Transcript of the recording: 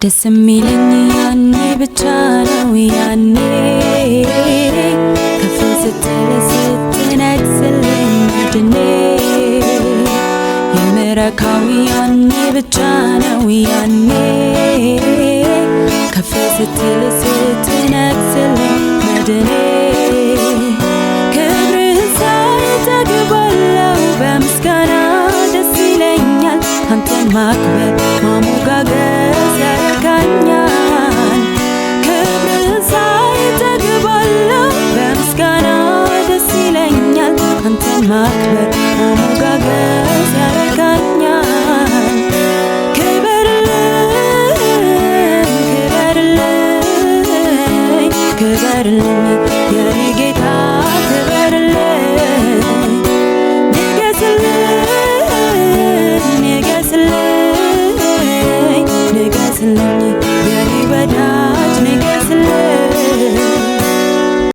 ደስ የሚለኝ ያኔ ብቻ ነው ያኔ ከፍ ስትል ስትነግስልኝ ድኔ የምረካው ያኔ ብቻ ነው ያኔ ከፍ ስትል ስትነግስልኝ መድኔ ክብርህን ሳይ እጠግባለሁ በምስጋና ደስ ይለኛል አንተን ማክበር ማሞጋገስ ያረካኛል ክብርህን ሳይ እጠግባለሁ በምስጋና ደስ ይለኛል አንተን ማክበር ማሞጋገስ ያረካኛል ክበርልኝ የኔ ጌታ ክበርልኝ ንገስልኝ የኔ ወዳጅ